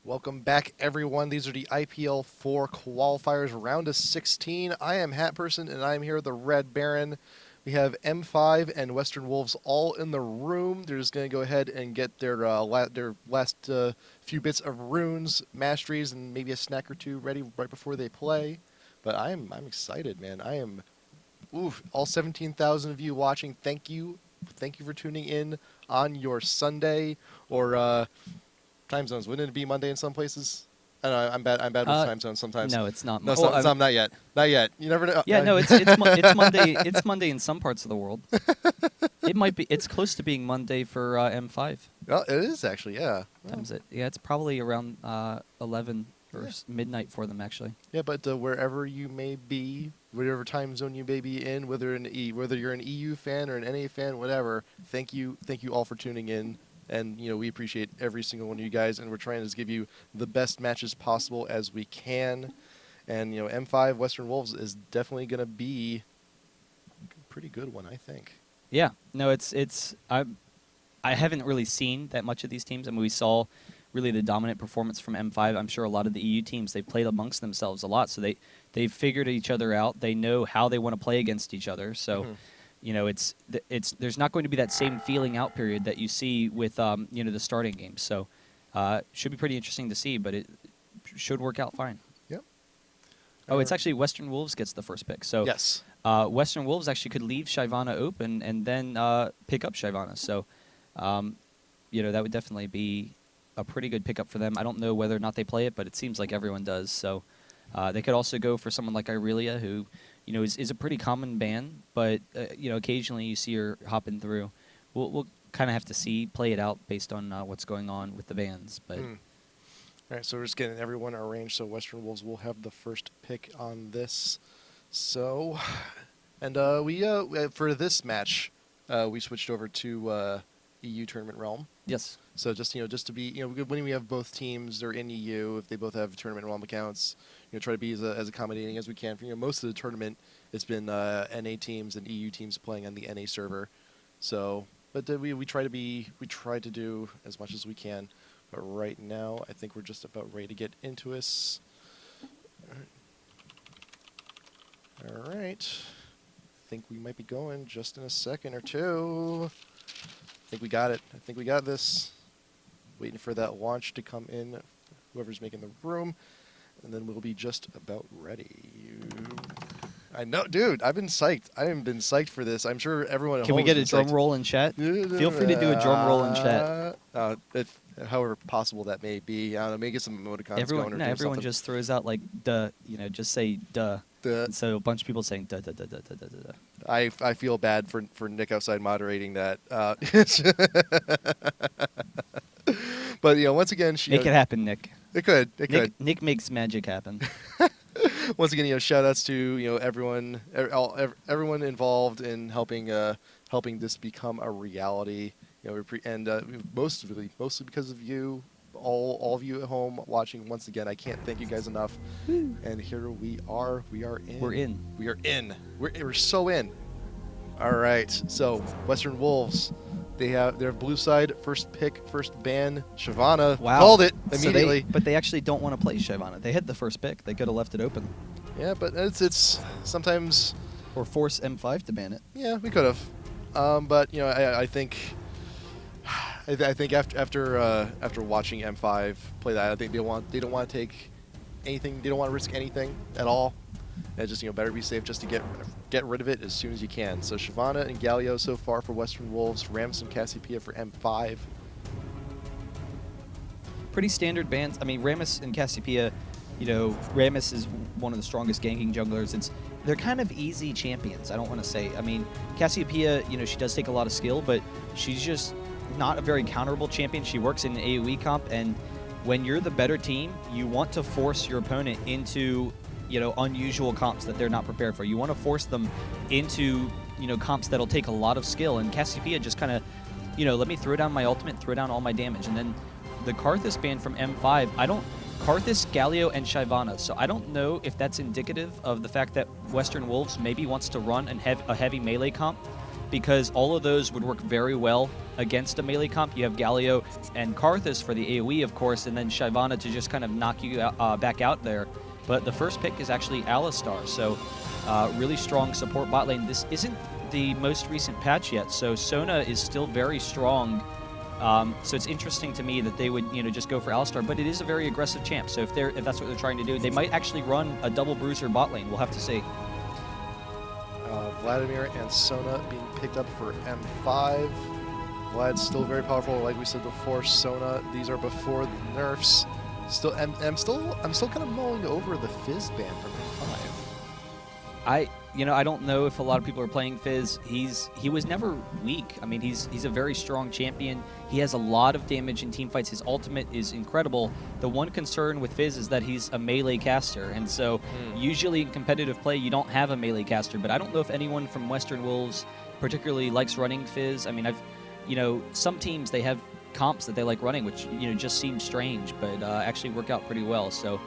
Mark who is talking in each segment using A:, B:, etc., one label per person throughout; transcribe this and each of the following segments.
A: Welcome back, everyone. These are the IPL4 qualifiers, round of 16. I am Hat Person, and I am here with the Red Baron. We have M5 and Western Wolves all in the room. They're just going to go ahead and get their last few bits of runes, masteries, and maybe a snack or two ready right before they play. But I'm excited, man. I am. All 17,000 of you watching. Thank you for tuning in on your Sunday or. Time zones. Wouldn't it be Monday in some places? I don't know. I'm bad with time zones sometimes.
B: No, it's not.
A: No, it's not yet. Not yet. You never know.
B: Yeah, no, it's Monday. It's Monday in some parts of the world. It might be. It's close to being Monday for M5.
A: Well, it is actually. Yeah.
B: Times it. Yeah, it's probably around 11 or midnight for them actually.
A: Yeah, but wherever you may be, whatever time zone you may be in, whether you're an EU fan or an NA fan, whatever. Thank you all for tuning in. And, we appreciate every single one of you guys, and we're trying to just give you the best matches possible as we can. And, M5 Western Wolves is definitely going to be a pretty good one, I think.
B: Yeah. No, I haven't really seen that much of these teams. I mean, we saw really the dominant performance from M5. I'm sure a lot of the EU teams, they've played amongst themselves a lot, so they've figured each other out. They know how they want to play against each other, so... there's not going to be that same feeling out period that you see with the starting games. So should be pretty interesting to see, but it should work out fine.
A: Yep.
B: Oh, it's actually Western Wolves gets the first pick. So
A: yes.
B: Western Wolves actually could leave Shyvana open and then pick up Shyvana. So that would definitely be a pretty good pickup for them. I don't know whether or not they play it, but it seems like everyone does. So they could also go for someone like Irelia, who is a pretty common ban, but occasionally you see her hopping through. We'll kind of have to play it out based on what's going on with the bans. But
A: all right, so we're just getting everyone arranged. So Western Wolves will have the first pick on this. So, and we for this match, we switched over to EU Tournament Realm.
B: Yes.
A: So just to be when we have both teams, they're in EU. If they both have Tournament Realm accounts, try to be as accommodating as we can. For most of the tournament, it's been NA teams and EU teams playing on the NA server. So, but we try to do as much as we can. But right now, I think we're just about ready to get into this. All right. I think we might be going just in a second or two. I think we got it. I think we got this. Waiting for that launch to come in, whoever's making the room, and then we'll be just about ready. I know, dude. I've been psyched. I have been psyched for this. I'm sure everyone at home.
B: Can we get a drum roll in chat? Feel free to do a drum roll in chat.
A: However possible that may be. I don't know. Maybe get some emoticons going or do
B: everyone
A: something.
B: just throws out like duh. Just say duh. And so a bunch of people saying duh duh duh duh duh duh duh.
A: I feel bad for Nick outside moderating that. But once again,
B: make it happen, Nick.
A: It could.
B: Nick makes magic happen.
A: Once again, shout outs to everyone involved in helping this become a reality. Mostly because of you, all of you at home watching. Once again, I can't thank you guys enough.
B: Woo.
A: And here we are. We are in.
B: We're in.
A: We are in. We're so in. All right. So Western Wolves. They have their blue side first pick, first ban. Shyvana called it immediately.
B: But they actually don't want to play Shyvana. They had the first pick. They could have left it open.
A: Yeah, but it's sometimes.
B: Or force M5 to ban it.
A: Yeah, we could have. But I think after watching M5 play that, I think they don't want to take anything. They don't want to risk anything at all. And just better be safe just to get rid of it as soon as you can. So Shyvana and Galio so far for Western Wolves, Rammus and Cassiopeia for M5.
B: Pretty standard bans. I mean, Rammus and Cassiopeia, Rammus is one of the strongest ganking junglers. They're kind of easy champions, I don't want to say. I mean, Cassiopeia, she does take a lot of skill, but she's just not a very counterable champion. She works in an AoE comp, and when you're the better team, you want to force your opponent into, unusual comps that they're not prepared for. You want to force them into, comps that'll take a lot of skill. And Cassiopeia just kind of, let me throw down my ultimate, throw down all my damage. And then the Karthus ban from M5, Karthus, Galio, and Shyvana. So I don't know if that's indicative of the fact that Western Wolves maybe wants to run a heavy melee comp, because all of those would work very well against a melee comp. You have Galio and Karthus for the AoE, of course, and then Shyvana to just kind of knock you back out there. But the first pick is actually Alistar, so really strong support bot lane. This isn't the most recent patch yet, so Sona is still very strong. So it's interesting to me that they would, just go for Alistar, but it is a very aggressive champ. So if that's what they're trying to do, they might actually run a double bruiser bot lane. We'll have to see.
A: Vladimir and Sona being picked up for M5. Vlad's still very powerful, like we said before. Sona, these are before the nerfs. Still, I'm still kind of mulling over the Fizz ban from M5.
B: I don't know if a lot of people are playing Fizz. He was never weak. I mean, he's a very strong champion. He has a lot of damage in team fights. His ultimate is incredible. The one concern with Fizz is that he's a melee caster, and so usually in competitive play you don't have a melee caster. But I don't know if anyone from Western Wolves particularly likes running Fizz. I mean, some teams, they have comps that they like running, which just seem strange, but actually work out pretty well. So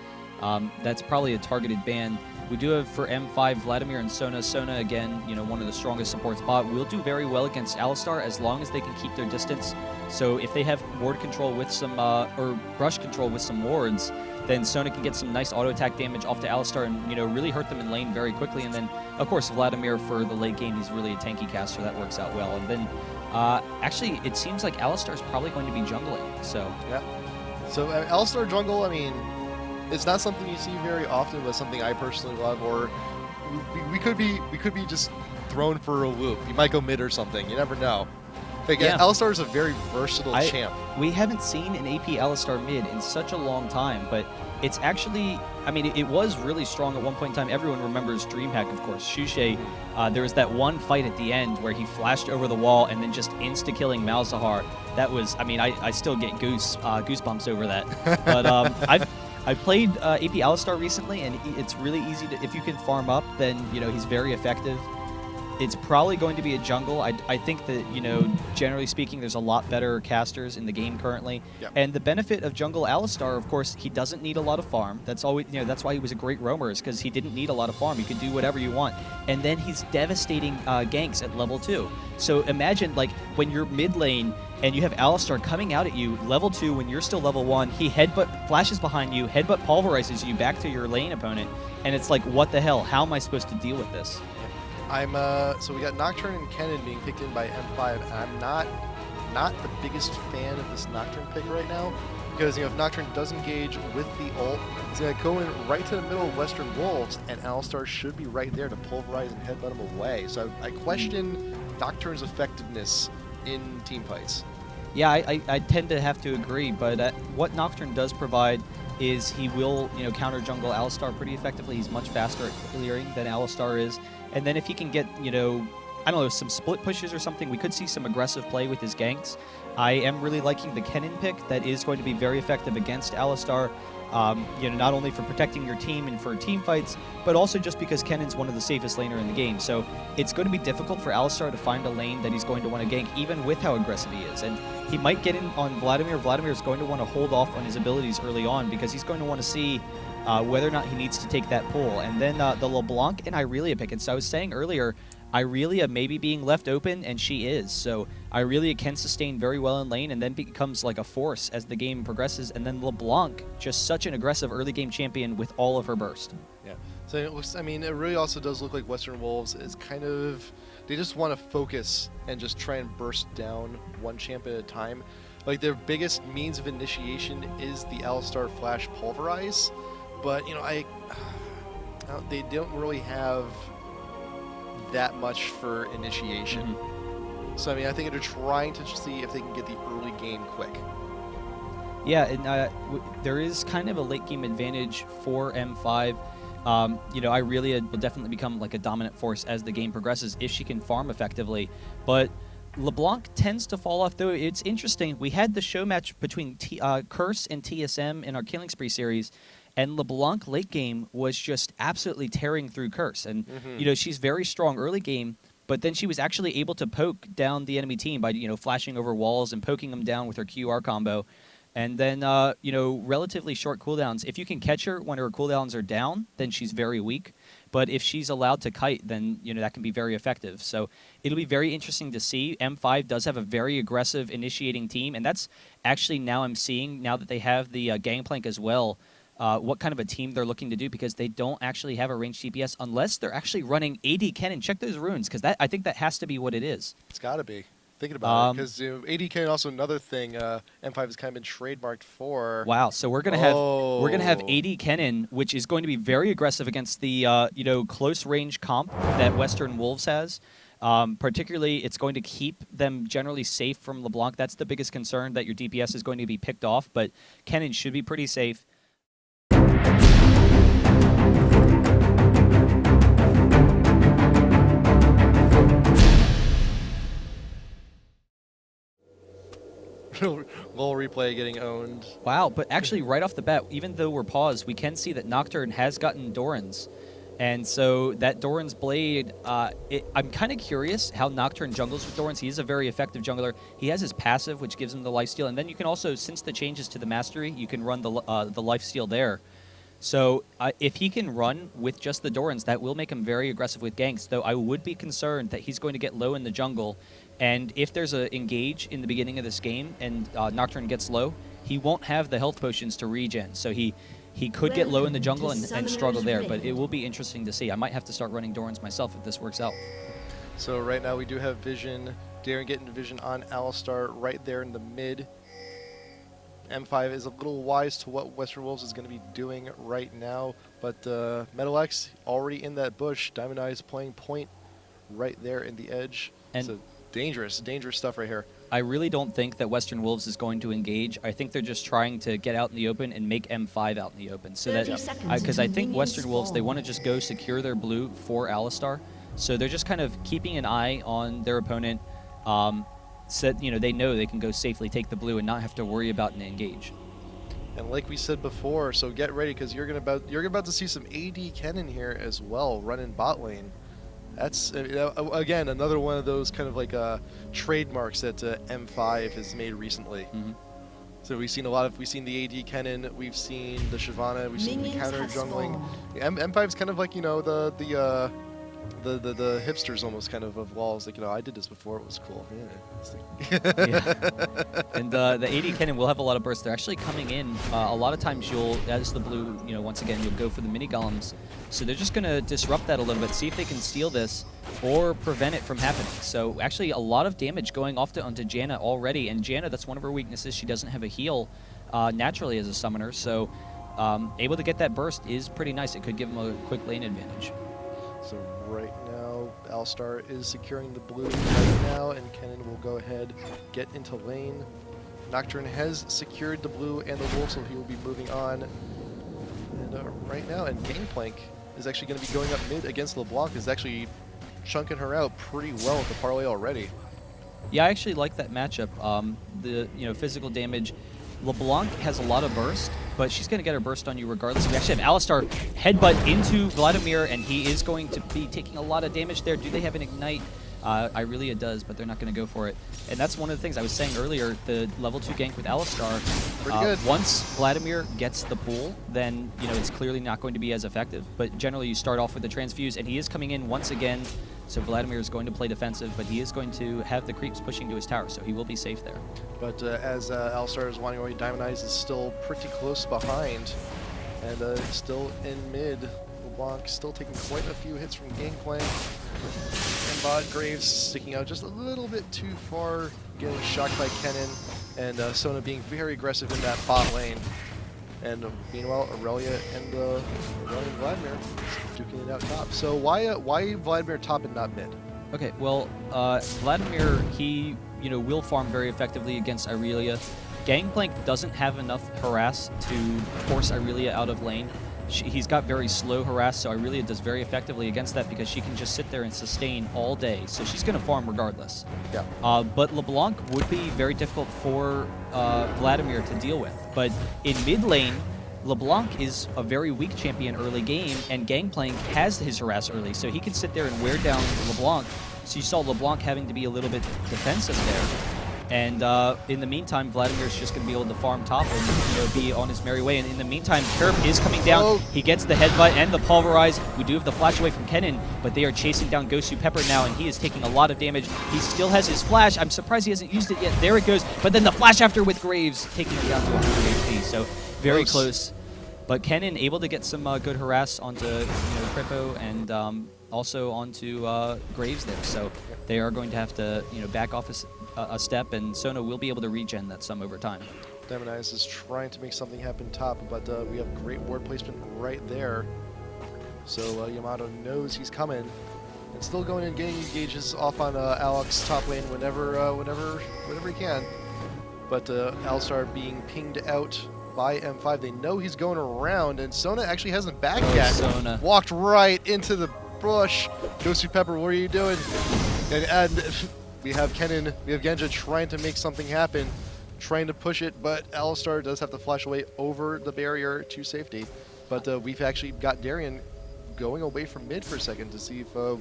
B: that's probably a targeted ban. We do have for M5 Vladimir and Sona. Sona, again, one of the strongest supports bot, will do very well against Alistar as long as they can keep their distance. So if they have ward control with some, or brush control with some wards, then Sona can get some nice auto attack damage off to Alistar and, really hurt them in lane very quickly. And then, of course, Vladimir for the late game, he's really a tanky caster. That works out well. And then, actually, it seems like Alistar's probably going to be jungling. So
A: yeah. So Alistar jungle, I mean, it's not something you see very often, but something I personally love. Or we could be just thrown for a loop. You might go mid or something. You never know. But again, Alistar is a very versatile champ.
B: We haven't seen an AP Alistar mid in such a long time, but it's actually, I mean, it was really strong at one point in time. Everyone remembers DreamHack, of course. Shushay, there was that one fight at the end where he flashed over the wall and then just insta-killing Malzahar. That was, I mean, I still get goosebumps over that. But I've played AP Alistar recently, and it's really easy to, if you can farm up, then, he's very effective. It's probably going to be a jungle. I think that, generally speaking, there's a lot better casters in the game currently. Yep. And the benefit of jungle Alistar, of course, he doesn't need a lot of farm. That's always, that's why he was a great roamer, is because he didn't need a lot of farm. You could do whatever you want. And then he's devastating ganks at level 2. So imagine, like, when you're mid lane and you have Alistar coming out at you, level 2, when you're still level 1, he flashes behind you, headbutt pulverizes you back to your lane opponent, and it's like, what the hell? How am I supposed to deal with this?
A: So we got Nocturne and Kennen being picked in by M5, and I'm not the biggest fan of this Nocturne pick right now, because if Nocturne does engage with the ult, it's going to go in right to the middle of Western Wolves, and Alistar should be right there to pulverize and headbutt him away. So I question Nocturne's effectiveness in team fights.
B: Yeah, I tend to have to agree, but what Nocturne does provide is he will, counter jungle Alistar pretty effectively. He's much faster at clearing than Alistar is. And then if he can get, I don't know, some split pushes or something, we could see some aggressive play with his ganks. I am really liking the Kennen pick. That is going to be very effective against Alistar, not only for protecting your team and for team fights, but also just because Kennen's one of the safest laner in the game. So it's going to be difficult for Alistar to find a lane that he's going to want to gank, even with how aggressive he is. And he might get in on Vladimir. Vladimir is going to want to hold off on his abilities early on, because he's going to want to see whether or not he needs to take that pull. And then the LeBlanc and Irelia pick. And so I was saying earlier, Irelia may be being left open, and she is. So Irelia can sustain very well in lane and then becomes like a force as the game progresses. And then LeBlanc, just such an aggressive early game champion with all of her burst.
A: Yeah. So it looks, I mean, it really also does look like Western Wolves is kind of, they just want to focus and just try and burst down one champ at a time. Like, their biggest means of initiation is the Alistar Flash Pulverize, but they don't really have that much for initiation. Mm-hmm. So I mean, I think they're trying to see if they can get the early game quick.
B: Yeah, and there is kind of a late game advantage for M5. Irelia will definitely become like a dominant force as the game progresses if she can farm effectively. But LeBlanc tends to fall off, though. It's interesting. We had the show match between Curse and TSM in our Killing Spree series, and LeBlanc late game was just absolutely tearing through Curse. And, she's very strong early game, but then she was actually able to poke down the enemy team by, flashing over walls and poking them down with her QR combo. And then, relatively short cooldowns. If you can catch her when her cooldowns are down, then she's very weak. But if she's allowed to kite, then, that can be very effective. So it'll be very interesting to see. M5 does have a very aggressive initiating team, and that's actually now I'm seeing, now that they have the Gangplank as well, what kind of a team they're looking to do, because they don't actually have a ranged DPS unless they're actually running AD Cannon. Check those runes, because I think that has to be what it is.
A: It's got to be. Thinking about it, because AD Cannon also another thing M5 has kind of been trademarked for.
B: Wow, so we're gonna have AD Cannon, which is going to be very aggressive against the close range comp that Western Wolves has. Particularly, it's going to keep them generally safe from LeBlanc. That's the biggest concern, that your DPS is going to be picked off, but Cannon should be pretty safe.
A: Little replay getting owned.
B: Wow, but actually right off the bat, even though we're paused, we can see that Nocturne has gotten Doran's. And so that Doran's Blade, I'm kind of curious how Nocturne jungles with Doran's. He is a very effective jungler. He has his passive, which gives him the lifesteal. And then you can also, since the changes to the Mastery, you can run the lifesteal there. So if he can run with just the Doran's, that will make him very aggressive with ganks, though I would be concerned that he's going to get low in the jungle. And if there's a engage in the beginning of this game and Nocturne gets low, he won't have the health potions to regen. So he could get low in the jungle and struggle there, but it will be interesting to see. I might have to start running Doran's myself if this works out.
A: So right now we do have vision. Darren getting vision on Alistar right there in the mid. M5 is a little wise to what Western Wolves is going to be doing right now, but Metal X already in that bush. Diamond Eye is playing point right there in the edge. And so dangerous stuff right here.
B: I really don't think that Western Wolves is going to engage. I think they're just trying to get out in the open and make M5 out in the open. So that, because I think Western Wolves, they want to just go secure their blue for Alistar. So they're just kind of keeping an eye on their opponent. So they know they can go safely take the blue and not have to worry about an engage.
A: And like we said before, so get ready, because you're about to see some AD Cannon here as well, running bot lane. That's again another one of those kind of like trademarks that M5 has made recently. So we've seen the AD Cannon, we've seen the Shyvana, we've seen the counter jungling. M5's kind of like the hipsters almost kind of walls, like, I did this before, it was cool. Yeah.
B: And the AD Cannon will have a lot of bursts. They're actually coming in. A lot of times as the blue, once again, you'll go for the mini golems. So they're just going to disrupt that a little bit, see if they can steal this or prevent it from happening. So actually a lot of damage going off onto Janna already. And Janna, that's one of her weaknesses. She doesn't have a heal naturally as a summoner. So able to get that burst is pretty nice. It could give them a quick lane advantage.
A: So right now, Alistar is securing the blue right now, and Cannon will go ahead, get into lane. Nocturne has secured the blue and the wolf, so he will be moving on. And right now, and Gangplank is actually going to be going up mid against LeBlanc, is actually chunking her out pretty well with the parlay already.
B: Yeah, I actually like that matchup. The physical damage. LeBlanc has a lot of burst, but she's going to get her burst on you regardless. We actually have Alistar headbutt into Vladimir, and he is going to be taking a lot of damage there. Do they have an Ignite? Irelia does, but they're not going to go for it. And that's one of the things I was saying earlier, the level 2 gank with Alistar.
A: Pretty good.
B: Once Vladimir gets the pool, then it's clearly not going to be as effective. But generally you start off with the transfuse, and he is coming in once again. So Vladimir is going to play defensive, but he is going to have the creeps pushing to his tower, so he will be safe there.
A: But as Alistar is wandering away, Diamond Eyes is still pretty close behind, and still in mid. LeBlanc still taking quite a few hits from Gangplank. And Bot Graves sticking out just a little bit too far, getting shocked by Kennen, and Sona being very aggressive in that bot lane. And meanwhile, Irelia and Vladimir duking it out top. So why Vladimir top and not mid?
B: Okay, well, Vladimir, he will farm very effectively against Irelia. Gangplank doesn't have enough harass to force Irelia out of lane. he's got very slow harass, so Irelia does very effectively against that because she can just sit there and sustain all day. So she's going to farm regardless.
A: Yeah.
B: But LeBlanc would be very difficult for Vladimir to deal with. But in mid lane, LeBlanc is a very weak champion early game, and Gangplank has his harass early, so he can sit there and wear down LeBlanc. So you saw LeBlanc having to be a little bit defensive there. And in the meantime, Vladimir's just going to be able to farm top and be on his merry way. And in the meantime, Kerp is coming down.
A: Oh.
B: He gets the headbutt and the pulverize. We do have the flash away from Kennen, but they are chasing down Gosu Pepper now, and he is taking a lot of damage. He still has his flash. I'm surprised he hasn't used it yet. There it goes. But then the flash after with Graves, taking it down to 100 HP. So very close. But Kennen able to get some good harass onto Kripo and also onto Graves there. So they are going to have to back off a step, and Sona will be able to regen that some over time.
A: Demonize is trying to make something happen top, but we have great ward placement right there. So Yamato knows he's coming, and still going and getting engages off on Alex top lane whenever he can. But Alistar being pinged out by M5. They know he's going around, and Sona actually hasn't backed yet.
B: Sona
A: Walked right into the bush. Gosu Pepper, what are you doing? And we have Kennen, we have Genja trying to make something happen, trying to push it, but Alistar does have to flash away over the barrier to safety. But we've actually got Darian going away from mid for a second to see if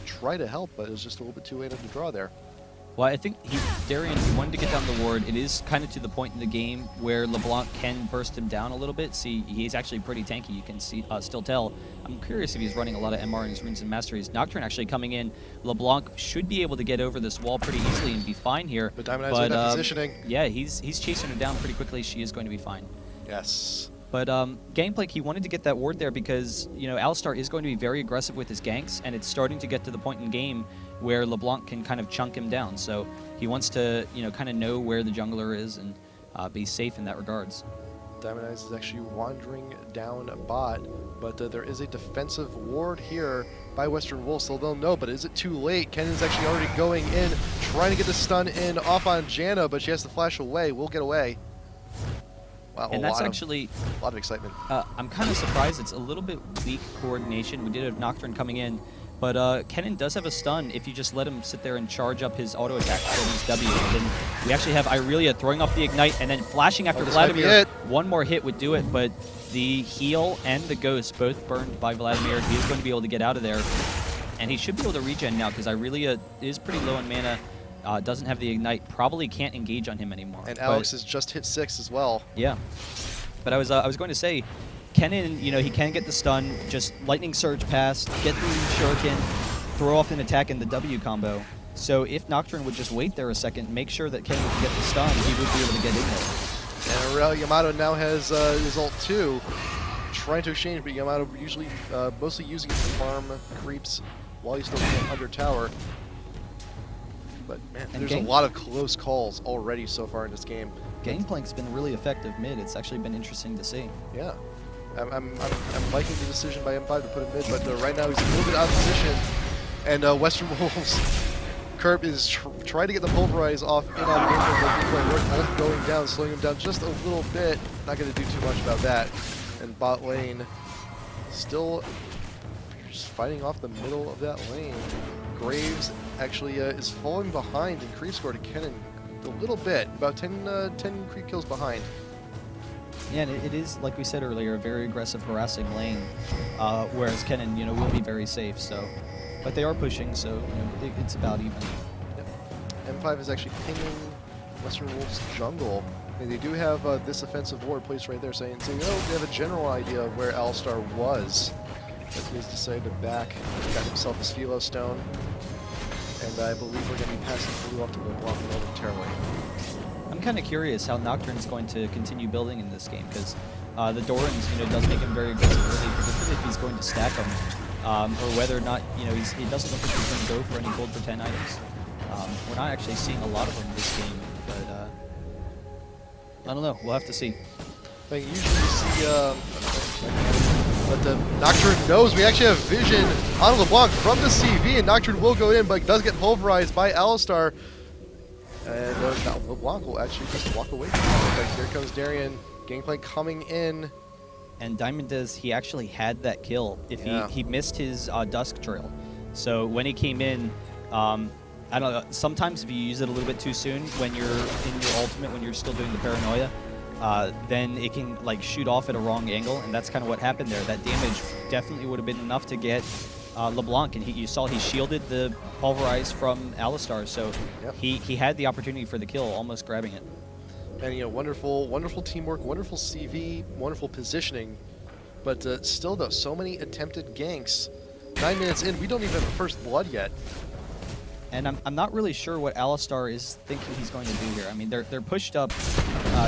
A: try to help, but it was just a little bit too late on the draw there.
B: Well, I think Darian wanted to get down the ward. It is kind of to the point in the game where LeBlanc can burst him down a little bit. See, he's actually pretty tanky. You can see still tell. I'm curious if he's running a lot of MR in his runes and masteries. Nocturne actually coming in. LeBlanc should be able to get over this wall pretty easily and be fine here.
A: But Diamond Eyes with that positioning.
B: Yeah, he's chasing her down pretty quickly. She is going to be fine.
A: Yes.
B: But Gangplank, he wanted to get that ward there because, Alistar is going to be very aggressive with his ganks, and it's starting to get to the point in game where LeBlanc can kind of chunk him down. So he wants to, kind of know where the jungler is and be safe in that regards.
A: Diamond Eyes is actually wandering down a bot, but there is a defensive ward here by Western Wolves, so they'll know, but is it too late? Kennen's actually already going in, trying to get the stun in off on Janna, but she has to flash away. We'll get away. Wow,
B: and that's actually
A: a lot of excitement.
B: I'm kind of surprised it's a little bit weak coordination. We did have Nocturne coming in, but Kennen does have a stun if you just let him sit there and charge up his auto attack for his W. And then we actually have Irelia throwing off the ignite and then flashing after Vladimir. One more hit would do it, but the heal and the ghost both burned by Vladimir. He is going to be able to get out of there, and he should be able to regen now because Irelia is pretty low in mana. Doesn't have the ignite, probably can't engage on him anymore.
A: And Alex has just hit 6 as well.
B: Yeah, but I was going to say, Kennen, he can get the stun, just lightning surge pass, get the shuriken, throw off an attack in the W combo. So if Nocturne would just wait there a second, make sure that Kennen can get the stun, he would be able to get in there.
A: And Yamato now has his ult too, trying to exchange, but Yamato usually mostly using it to farm creeps while he's still under tower. But man,
B: and
A: there's a lot of close calls already so far in this game.
B: Gangplank's been really effective mid. It's actually been interesting to see.
A: Yeah, I'm liking the decision by M5 to put him mid, but right now he's a little bit out of position. And Western Wolves, Kerp is trying to get the pulverize off in on Gangplank, but we're both going down, slowing him down just a little bit. Not going to do too much about that. And bot lane still just fighting off the middle of that lane. Graves actually is falling behind in creep score to Kennen a little bit, about 10 creep kills behind.
B: Yeah, and it is, like we said earlier, a very aggressive, harassing lane, whereas Kennen, will be very safe. So, but they are pushing, so it's about even.
A: Yep. M5 is actually pinging Western Wolves jungle, and they do have this offensive ward placed right there, saying they have a general idea of where Alistar was. But he's decided to back, got himself his Philo Stone, and I believe we're going to be passing blue off to LeBlanc momentarily.
B: I'm kind of curious how Nocturne's going to continue building in this game, because the Dorans, does make him very aggressive early, particularly if he's going to stack them, or whether or not, he doesn't look like he's going to go for any gold for 10 items. We're not actually seeing a lot of them this game, but I don't know. We'll have to see.
A: I usually see, but Nocturne knows we actually have vision on LeBlanc from the CV, and Nocturne will go in, but does get pulverized by Alistar. And now LeBlanc will actually just walk away from it. But here comes Darian, Gangplank coming in.
B: and Diamondez, he actually had that kill. If
A: Yeah.
B: he missed his Dusk Trail. So when he came in, I don't know, sometimes if you use it a little bit too soon when you're in your ultimate, when you're still doing the paranoia, then it can like shoot off at a wrong angle, and that's kind of what happened there. That damage definitely would have been enough to get LeBlanc, and you saw he shielded the Pulverize from Alistar, so
A: Yep.
B: he had the opportunity for the kill, almost grabbing it.
A: And wonderful teamwork, wonderful CV, wonderful positioning, but still though, so many attempted ganks. 9 minutes in, we don't even have a first blood yet.
B: And I'm not really sure what Alistar is thinking he's going to do here. I mean, they're pushed up.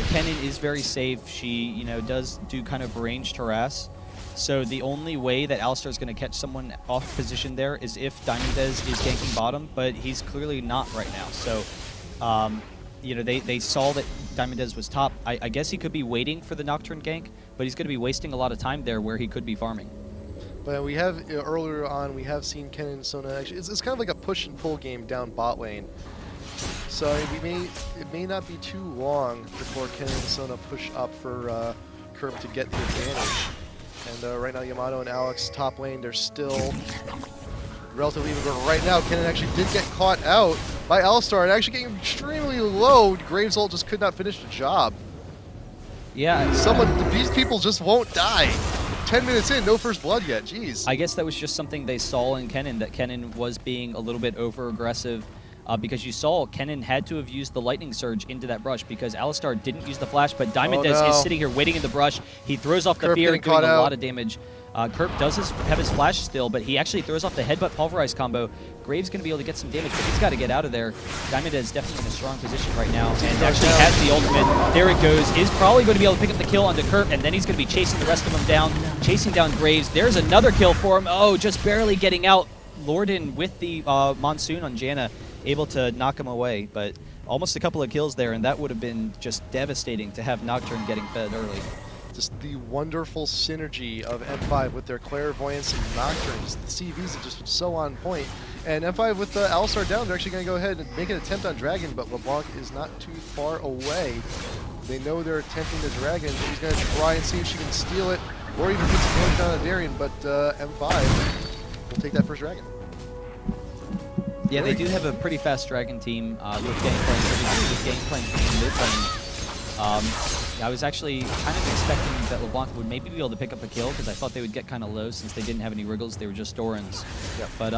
B: Kennen is very safe. She, does do kind of ranged harass. So the only way that Alistar is going to catch someone off position there is if Diamondez is ganking bottom, but he's clearly not right now. So, they saw that Diamondez was top. I guess he could be waiting for the Nocturne gank, but he's going to be wasting a lot of time there where he could be farming.
A: But we have, earlier on, we have seen Kennen and Sona actually, it's kind of like a push and pull game down bot lane. So it may not be too long before Kennen and Sona push up for Kerp to get the advantage. And right now Yamato and Alex top lane, they're still relatively even, but right now Kennen actually did get caught out by Alistar and actually getting extremely low. Graves ult just could not finish the job.
B: Yeah.
A: These people just won't die. 10 minutes in, no first blood yet, jeez.
B: I guess that was just something they saw in Kennen, that Kennen was being a little bit over-aggressive, because you saw Kennen had to have used the Lightning Surge into that brush because Alistar didn't use the flash, but Diamondez is sitting here waiting in the brush. He throws off the fear, doing a lot of damage. Kerp does have his flash still, but he actually throws off the Headbutt Pulverize combo. Graves going to be able to get some damage, but he's got to get out of there. Diamondez definitely in a strong position right now, and actually has the ultimate. There it goes. Is probably going to be able to pick up the kill onto Kerp, and then he's going to be chasing the rest of them down, chasing down Graves. There's another kill for him. Oh, just barely getting out. Lorden with the Monsoon on Janna, able to knock him away, but almost a couple of kills there, and that would have been just devastating to have Nocturne getting fed early.
A: Just the wonderful synergy of M5 with their Clairvoyance and Nocturne. Just the CVs have just been so on point. And M5 with Alistar down, they're actually going to go ahead and make an attempt on Dragon, but LeBlanc is not too far away. They know they're attempting the Dragon, but he's going to try and see if she can steal it, or even put some damage down on Darien, but M5 will take that first Dragon.
B: Yeah, they do have a pretty fast Dragon team with Gangplank in mid lane. I was actually kind of expecting that LeBlanc would maybe be able to pick up a kill because I thought they would get kind of low since they didn't have any Wriggles. They were just Dorans.
A: Yep.
B: But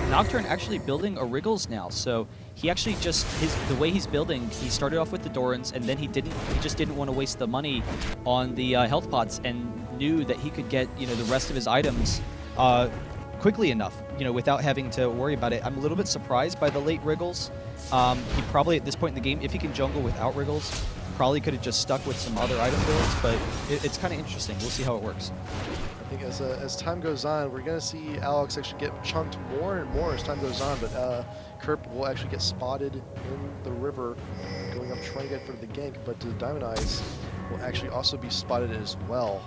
B: Nocturne actually building a Wriggles now. So he actually just, the way he's building, he started off with the Dorans and then he just didn't want to waste the money on the health pots and knew that he could get, the rest of his items quickly enough, without having to worry about it. I'm a little bit surprised by the late Wriggles. He probably, at this point in the game, if he can jungle without Wriggles, probably could have just stuck with some other item builds, but it's kind of interesting. We'll see how it works.
A: I think as time goes on, we're going to see Alex actually get chunked more and more as time goes on, but Kerp will actually get spotted in the river going up trying to get for the gank, but the Diamond Eyes will actually also be spotted as well.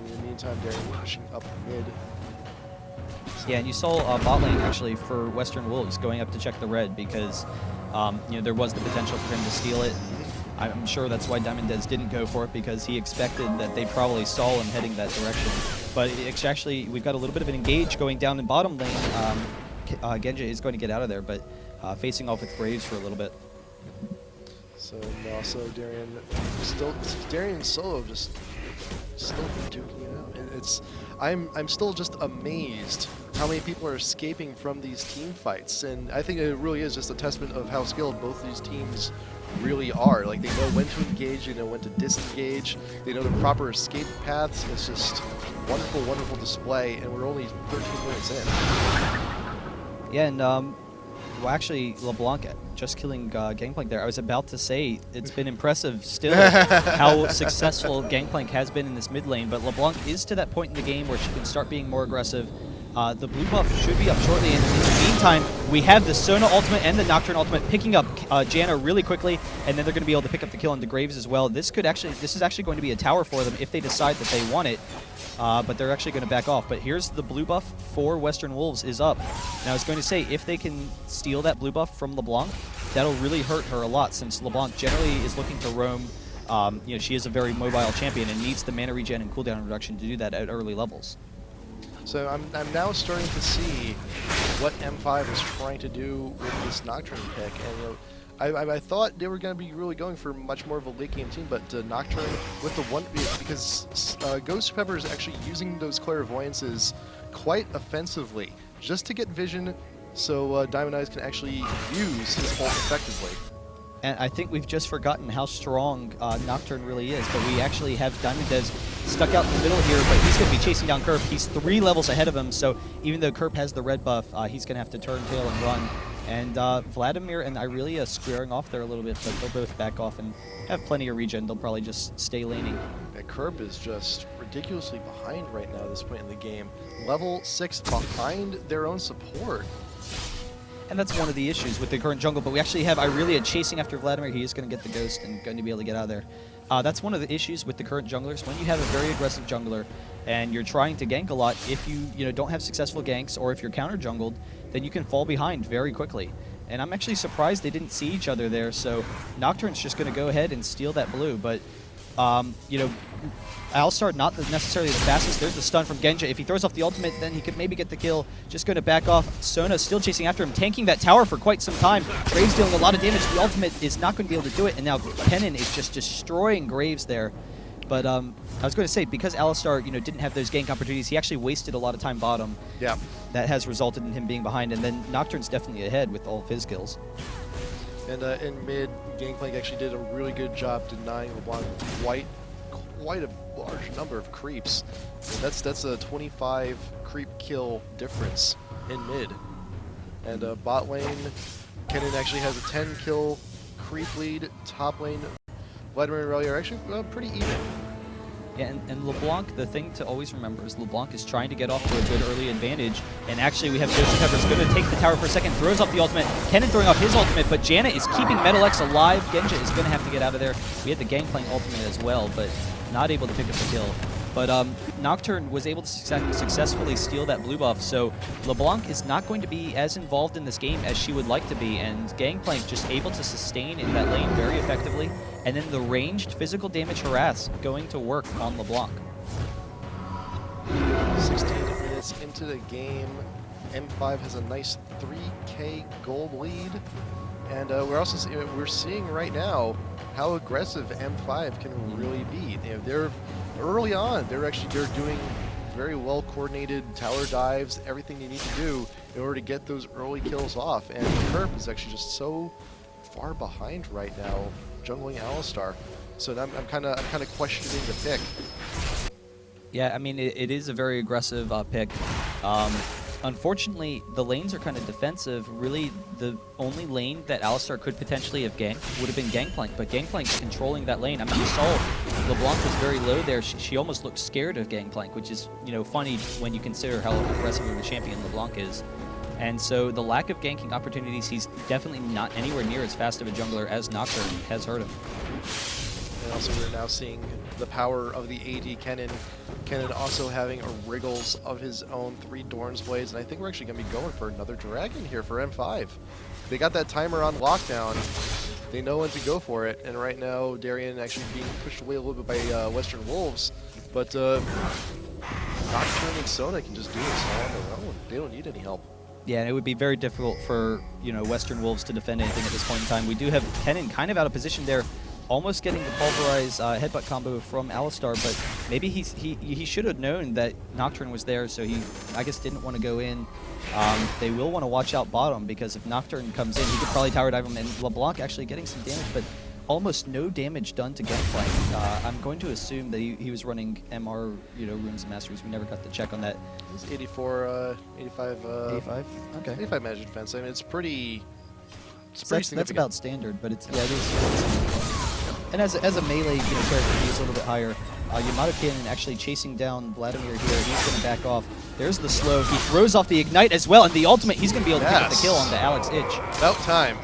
A: In the meantime, they're pushing up mid.
B: Yeah, and you saw bot lane actually for Western Wolves going up to check the red because there was the potential for him to steal it. I'm sure that's why Diamondez didn't go for it, because he expected that they probably saw him heading that direction. But it's actually, we've got a little bit of an engage going down in bottom lane. Genja is going to get out of there, but facing off with Graves for a little bit.
A: So and also Darien solo just still duking it out. It's I'm still just amazed how many people are escaping from these team fights, and I think it really is just a testament of how skilled both these teams really are. Like, they know when to engage, they know when to disengage, they know the proper escape paths. It's just wonderful, wonderful display, and we're only 13 minutes in.
B: Yeah, and well, actually, LeBlanc just killing Gangplank there. I was about to say it's been impressive still how successful Gangplank has been in this mid lane, but LeBlanc is to that point in the game where she can start being more aggressive. The blue buff should be up shortly, and in the meantime, we have the Sona ultimate and the Nocturne ultimate picking up Janna really quickly, and then they're going to be able to pick up the kill on the Graves as well. This is actually going to be a tower for them if they decide that they want it, but they're actually going to back off. But here's the blue buff for Western Wolves is up. Now I was going to say, if they can steal that blue buff from LeBlanc, that'll really hurt her a lot, since LeBlanc generally is looking to roam She is a very mobile champion and needs the mana regen and cooldown reduction to do that at early levels.
A: So I'm now starting to see what M5 is trying to do with this Nocturne pick, and I thought they were going to be really going for much more of a late game team, but Nocturne with the one, because Ghost Pepper is actually using those clairvoyances quite offensively just to get vision, so Diamond Eyes can actually use his ult effectively.
B: And I think we've just forgotten how strong Nocturne really is, but we actually have Diamond Eyes stuck out in the middle here, but he's going to be chasing down Kerp. He's 3 levels ahead of him, so even though Kerp has the red buff, he's going to have to turn tail and run. And Vladimir and Irelia squaring off there a little bit, but they'll both back off and have plenty of regen. They'll probably just stay laning.
A: And Kerp is just ridiculously behind right now at this point in the game. Level 6 behind their own support.
B: And that's one of the issues with the current jungle, but we actually have Irelia chasing after Vladimir. He is going to get the ghost and going to be able to get out of there. That's one of the issues with the current junglers. When you have a very aggressive jungler and you're trying to gank a lot, if you don't have successful ganks or if you're counter jungled, then you can fall behind very quickly. And I'm actually surprised they didn't see each other there, so Nocturne's just going to go ahead and steal that blue, but Alistar not necessarily the fastest. There's the stun from Genja. If he throws off the ultimate, then he could maybe get the kill. Just going to back off. Sona still chasing after him, tanking that tower for quite some time. Graves dealing a lot of damage. The ultimate is not going to be able to do it, and now Kennen is just destroying Graves there. But I was going to say, because Alistar didn't have those gank opportunities, he actually wasted a lot of time bottom.
A: Yeah.
B: That has resulted in him being behind, and then Nocturne's definitely ahead with all of his kills.
A: And in mid, Gangplank actually did a really good job denying LeBlanc quite a large number of creeps. And that's a 25 creep kill difference in mid. And bot lane, Kennen actually has a 10 kill creep lead. Top lane, Vladimir and Irelia are actually pretty even.
B: Yeah, and LeBlanc, the thing to always remember is LeBlanc is trying to get off to a good early advantage, and actually we have Ghost Pepper's going to take the tower for a second, throws off the ultimate, Kennen throwing off his ultimate, but Janna is keeping Metal X alive. Genja is going to have to get out of there. We had the Gangplank ultimate as well, but not able to pick up the kill. But Nocturne was able to successfully steal that blue buff, so LeBlanc is not going to be as involved in this game as she would like to be, and Gangplank just able to sustain in that lane very effectively, and then the ranged physical damage harass going to work on LeBlanc.
A: 16 minutes into the game, M5 has a nice 3K gold lead, and we're seeing right now how aggressive M5 can really be. They're early on. They're doing very well coordinated tower dives, everything they need to do in order to get those early kills off. And Kerp is actually just so far behind right now, jungling Alistar. So I'm kind of questioning the pick.
B: Yeah, I mean it is a very aggressive pick. Unfortunately, the lanes are kind of defensive. Really, the only lane that Alistar could potentially have ganked would have been Gangplank, but Gangplank's controlling that lane. I mean, you saw LeBlanc was very low there. She almost looked scared of Gangplank, which is, funny when you consider how aggressive of a champion LeBlanc is. And so the lack of ganking opportunities, he's definitely not anywhere near as fast of a jungler as Nocturne has hurt him.
A: And also we're now seeing the power of the AD Kennen. Kennen also having a wriggles of his own 3 Dorn's Blades, and I think we're actually going to be going for another dragon here for M5. They got that timer on lockdown. They know when to go for it, and right now Darien actually being pushed away a little bit by Western Wolves, but Nocturne and Sona can just do this all on their own. They don't need any help.
B: Yeah, and it would be very difficult for Western Wolves to defend anything at this point in time. We do have Kennen kind of out of position there, almost getting the pulverize headbutt combo from Alistar, but maybe he should have known that Nocturne was there, so he, I guess, didn't want to go in. They will want to watch out bottom, because if Nocturne comes in, he could probably tower dive him, and LeBlanc actually getting some damage, but almost no damage done to Gangplank. I'm going to assume that he was running MR, runes and masters. We never got to check on that.
A: It's 84, 85.
B: 85? Okay.
A: 85 magic defense. I mean, it's pretty.
B: That's about standard, but it is. And as a melee character, he's a little bit higher. Yamato Kennen actually chasing down Vladimir here. He's going to back off. There's the slow. He throws off the ignite as well, and the ultimate, he's going to be able to pick up the kill on the Alex Itch.
A: About time.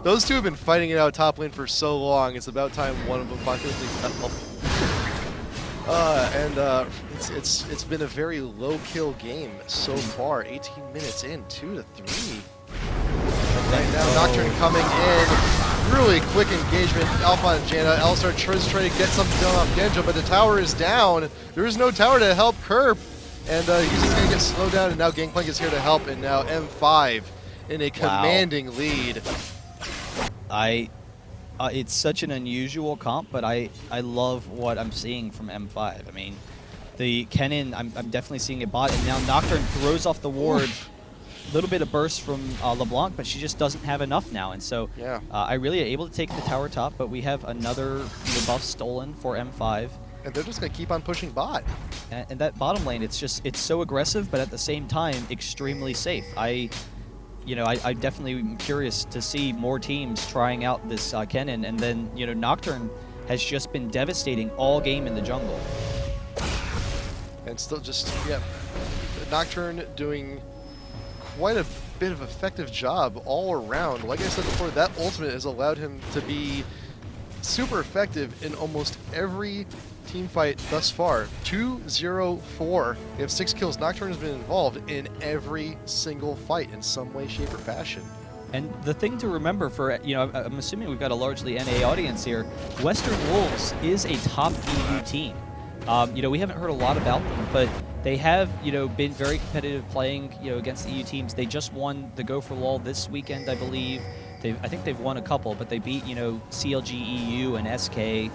A: Those two have been fighting it out top lane for so long. It's about time one of them finally fell. It's been a very low kill game so far. 18 minutes in, 2-3. Right now, Nocturne coming in. really quick engagement. Alpha and Jana. Alistar tries to get something done off Genja, but the tower is down. There is no tower to help Kerp, and he's just going to get slowed down, and now Gangplank is here to help, and now M5 in a commanding lead.
B: It's such an unusual comp, but I love what I'm seeing from M5. I mean, the Kennen, I'm definitely seeing a bot, and now Nocturne throws off the ward. A little bit of burst from LeBlanc, but she just doesn't have enough now, and so
A: yeah.
B: I really are able to take the tower top, but we have another buff stolen for M5.
A: And they're just going to keep on pushing bot.
B: And that bottom lane, it's so aggressive, but at the same time, extremely safe. I definitely am curious to see more teams trying out this Kennen, and then, Nocturne has just been devastating all game in the jungle.
A: And still just, yeah, Nocturne doing quite a bit of effective job all around. Like I said before, that ultimate has allowed him to be super effective in almost every team fight thus far. 2-0-4. They have 6 kills. Nocturne has been involved in every single fight in some way, shape, or fashion.
B: And the thing to remember for, I'm assuming we've got a largely NA audience here, Western Wolves is a top EU team. We haven't heard a lot about them, but they have, been very competitive playing, against the EU teams. They just won the Go for LOL this weekend, I believe. I think they've won a couple, but they beat, CLG EU and SK.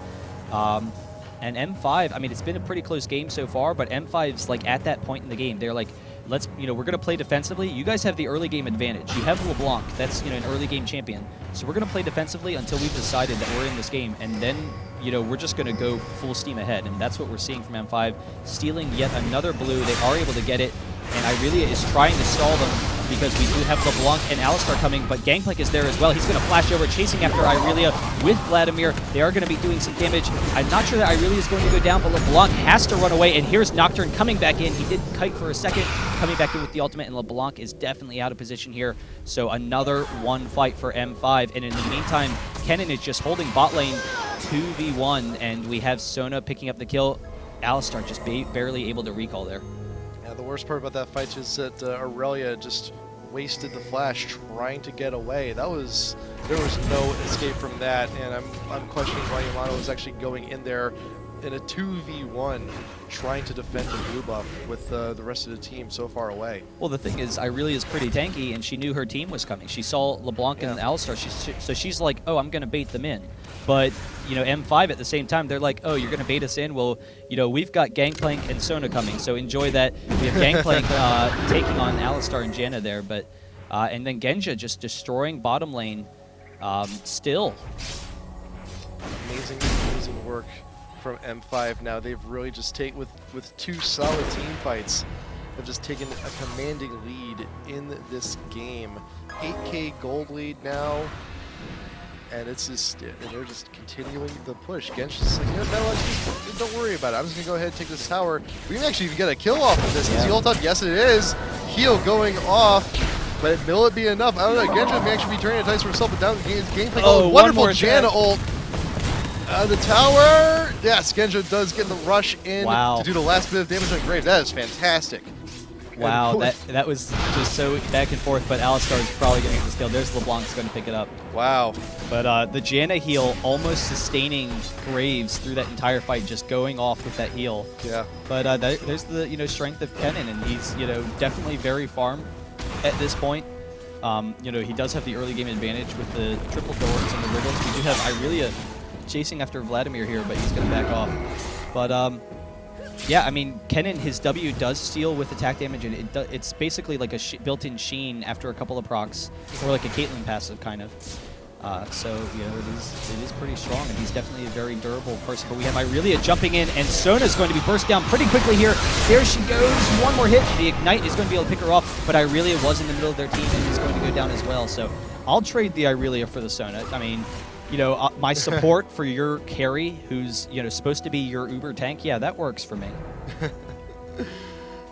B: And M5, I mean, it's been a pretty close game so far, but M5's like at that point in the game. They're like, we're going to play defensively. You guys have the early game advantage. You have LeBlanc, that's, an early game champion. So we're going to play defensively until we've decided that we're in this game. And then, we're just going to go full steam ahead. And that's what we're seeing from M5. Stealing yet another blue. They are able to get it. And Irelia is trying to stall them because we do have LeBlanc and Alistar coming, but Gangplank is there as well. He's going to flash over, chasing after Irelia with Vladimir. They are going to be doing some damage. I'm not sure that Irelia is going to go down, but LeBlanc has to run away, and here's Nocturne coming back in. He did kite for a second, coming back in with the ultimate, and LeBlanc is definitely out of position here. So another one fight for M5, and in the meantime, Kennen is just holding bot lane 2v1, and we have Sona picking up the kill. Alistar just barely able to recall there.
A: The worst part about that fight is that Aurelia just wasted the flash trying to get away. There was no escape from that, and I'm questioning why Yamato was actually going in there in a 2v1 trying to defend the blue buff with the rest of the team so far away.
B: Well, the thing is, Irelia is pretty tanky, and she knew her team was coming. She saw LeBlanc and Alistar, so she's like, oh, I'm going to bait them in. But, M5 at the same time, they're like, oh, you're going to bait us in? Well, we've got Gangplank and Sona coming, so enjoy that. We have Gangplank taking on Alistar and Janna there, but and then Genja just destroying bottom lane still.
A: Amazing work from M5 now. They've really just with 2 solid team fights, have just taken a commanding lead in this game. 8K gold lead now, and it's just, and they're just continuing the push. Gen's just like, don't worry about it. I'm just gonna go ahead and take this tower. We can actually get a kill off of this. Is the ult up? Yes, it is. Heal going off. But will it be enough? I don't know. Genja may actually be turning a dice for himself, but down the gameplay. Oh, wonderful Janna ult. The tower! Yes, Genja does get the rush in to do the last bit of damage on Graves. That is fantastic.
B: Wow, that was just so back and forth, but Alistar is probably going to get this kill. There's LeBlanc's going to pick it up.
A: Wow.
B: But the Janna heal almost sustaining Graves through that entire fight, just going off with that heal.
A: Yeah.
B: But there's the strength of Kennen, and he's definitely very farm at this point. He does have the early game advantage with the triple thorns and the riddles. We do have Irelia chasing after Vladimir here, but he's going to back off. But yeah, I mean, Kennen, his W does steal with attack damage, and it's basically like a built-in sheen after a couple of procs, or like a Caitlyn passive kind of. So it is pretty strong, and he's definitely a very durable person. But we have Irelia jumping in, and Sona's going to be burst down pretty quickly here. There she goes, one more hit. The Ignite is going to be able to pick her off, but Irelia was in the middle of their team and is going to go down as well. So I'll trade the Irelia for the Sona. I mean, my support for your carry, who's supposed to be your Uber tank, yeah, that works for me.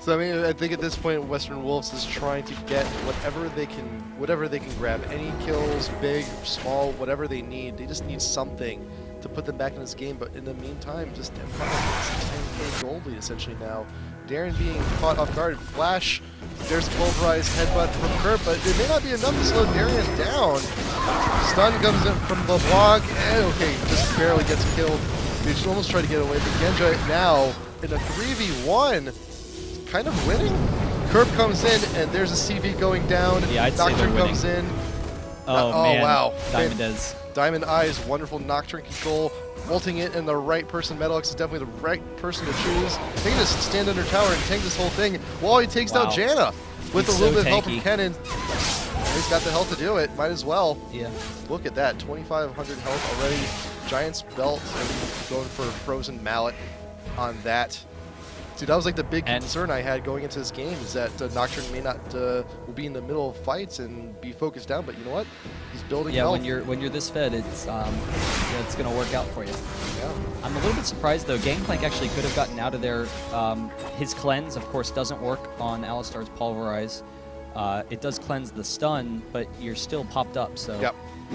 A: So I mean, I think at this point, Western Wolves is trying to get whatever they can grab. Any kills, big, small, whatever they need. They just need something to put them back in this game. But in the meantime, just M5 gets a 10K gold lead essentially now. Darren being caught off guard. Flash, there's a pulverized headbutt from Kurt, but it may not be enough to slow Darien down. Stun comes in from LeBlanc, and okay, just barely gets killed. He just almost tried to get away, but Genja now in a 3v1, kind of winning. Curve comes in, and there's a CV going down.
B: Yeah, I'd say they're
A: Nocturne comes in.
B: Oh, man.
A: Wow.
B: Diamond does.
A: Diamond Eyes, wonderful Nocturne control. Ulting it in the right person. Metalix is definitely the right person to choose. He can just stand under tower and tank this whole thing while he takes down Janna with
B: He's
A: a little
B: so
A: bit of help from
B: tanky.
A: Kennen. He's got the health to do it. Might as well.
B: Yeah.
A: Look at that, 2,500 health already. Giant's belt and going for a frozen mallet on that. Dude, that was like the big concern I had going into this game, is that Nocturne may not will be in the middle of fights and be focused down. But you know what? He's building health.
B: when you're this fed, it's gonna work out for you.
A: Yeah.
B: I'm a little bit surprised though. Gangplank actually could have gotten out of there. His cleanse, of course, doesn't work on Alistar's Pulverize. It does cleanse the stun, but you're still popped up. So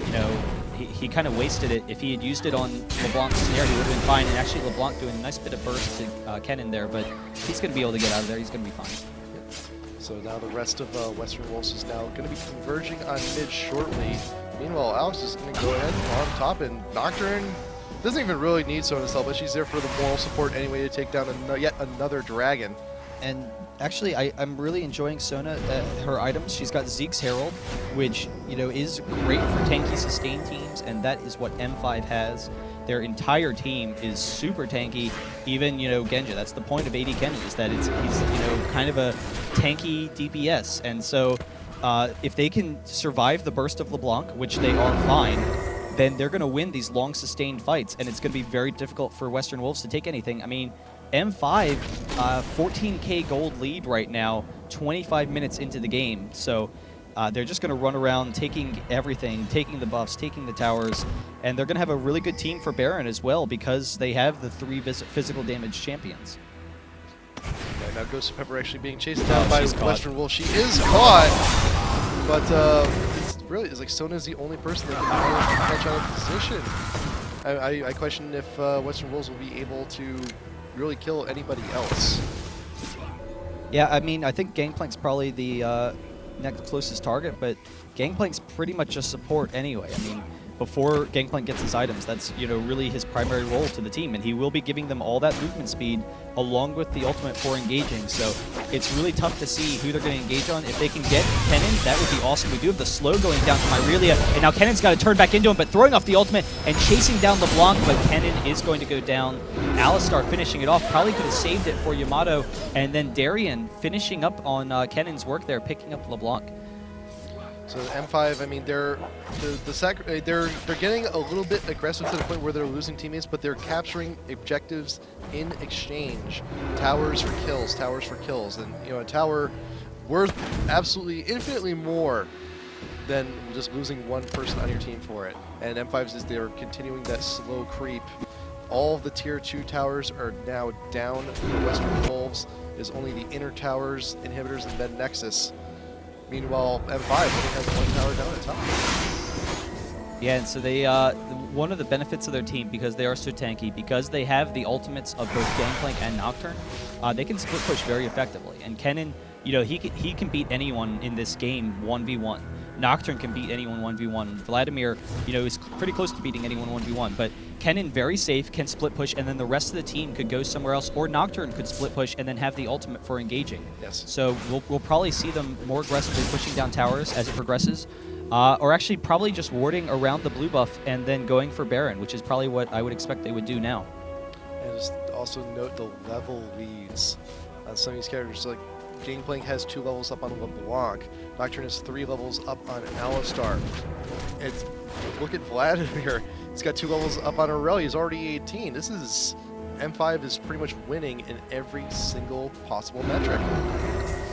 B: you know, he kind of wasted it. If he had used it on LeBlanc's snare, he would have been fine. And actually, LeBlanc doing a nice bit of burst to Kennen there, but he's going to be able to get out of there. He's going to be fine.
A: So now the rest of Western Wolves is now going to be converging on mid shortly. Meanwhile, Alex is going to go ahead on top, and Nocturne doesn't even really need Sona's help, but she's there for the moral support anyway to take down yet another dragon.
B: And actually, I'm really enjoying Sona, her items. She's got Zeke's Herald, which, you know, is great for tanky sustain teams, and that is what M5 has. Their entire team is super tanky, even, you know, Genja. That's the point of AD Genja, is that he's, you know, kind of a tanky DPS. And so if they can survive the burst of LeBlanc, which they are fine, then they're going to win these long sustained fights, and it's going to be very difficult for Western Wolves to take anything. I mean, M5, 14K gold lead right now, 25 minutes into the game. So they're just going to run around taking everything, taking the buffs, taking the towers, and they're going to have a really good team for Baron as well, because they have the 3 physical damage champions.
A: Yeah, now Ghost of Pepper actually being chased down by Western Wolf. She is caught, but it's like Sona's the only person that can catch on a position. I question if Western Wolves will be able to really kill anybody else.
B: Yeah, I mean, I think Gangplank's probably the next closest target, but Gangplank's pretty much a support anyway. I mean, before Gangplank gets his items, that's, you know, really his primary role to the team, and he will be giving them all that movement speed along with the ultimate for engaging. So it's really tough to see who they're going to engage on. If they can get Kennen, that would be awesome. We do have the slow going down to Myrelia, and now Kennen's got to turn back into him, but throwing off the ultimate and chasing down LeBlanc, but Kennen is going to go down. Alistar finishing it off, probably could have saved it for Yamato, and then Darien finishing up on Kennen's work there, picking up LeBlanc.
A: So M5, I mean, they're getting a little bit aggressive to the point where they're losing teammates, but they're capturing objectives in exchange. Towers for kills, and you know, a tower worth absolutely infinitely more than just losing one person on your team for it. And M5's is they're continuing that slow creep. All of the tier 2 towers are now down for Western Wolves. There's only the inner towers, inhibitors, and then Nexus. Meanwhile, M5 only has 1 tower down at top.
B: Yeah, and so they, one of the benefits of their team, because they are so tanky, because they have the ultimates of both Gangplank and Nocturne, they can split push very effectively. And Kennen, you know, he can beat anyone in this game 1v1. Nocturne can beat anyone 1v1. Vladimir, you know, is pretty close to beating anyone 1v1. But Kennen, very safe, can split push, and then the rest of the team could go somewhere else, or Nocturne could split push and then have the ultimate for engaging.
A: Yes.
B: So we'll probably see them more aggressively pushing down towers as it progresses, or actually probably just warding around the blue buff and then going for Baron, which is probably what I would expect they would do now.
A: And just also note the level leads on some of these characters. Like, Gangplank has 2 levels up on LeBlanc. Nocturne has 3 levels up on Alistar. It's, look at Vladimir. He's got 2 levels up on Aurelia. He's already 18. This is... M5 is pretty much winning in every single possible metric.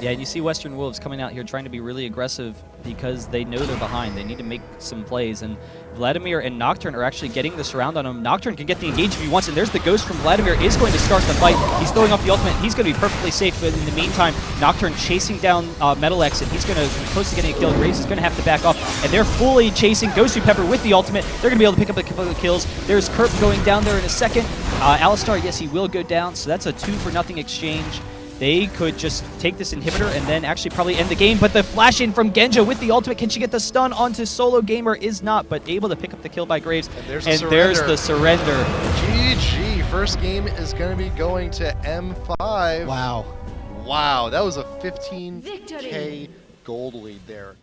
B: Yeah, and you see Western Wolves coming out here trying to be really aggressive because they know they're behind. They need to make some plays, and Vladimir and Nocturne are actually getting the surround on him. Nocturne can get the engage if he wants, and there's the ghost from Vladimir is going to start the fight. He's throwing off the ultimate. He's going to be perfectly safe, but in the meantime, Nocturne chasing down Metal X, and he's going to be close to getting a kill. Graves is going to have to back off, and they're fully chasing Ghostly Pepper with the ultimate. They're going to be able to pick up a couple of kills. There's Kerp going down there in a second. Alistar, yes, he will go down, so that's a 2-for-0 exchange. They could just take this inhibitor and then actually probably end the game, but the flash in from Genja with the ultimate, can she get the stun onto Solo Gamer? Is not, but able to pick up the kill by Graves.
A: And
B: there's the surrender.
A: GG. First game is going to be going to M5.
C: Wow.
A: Wow, that was a 15K
D: Victory.
A: gold lead there.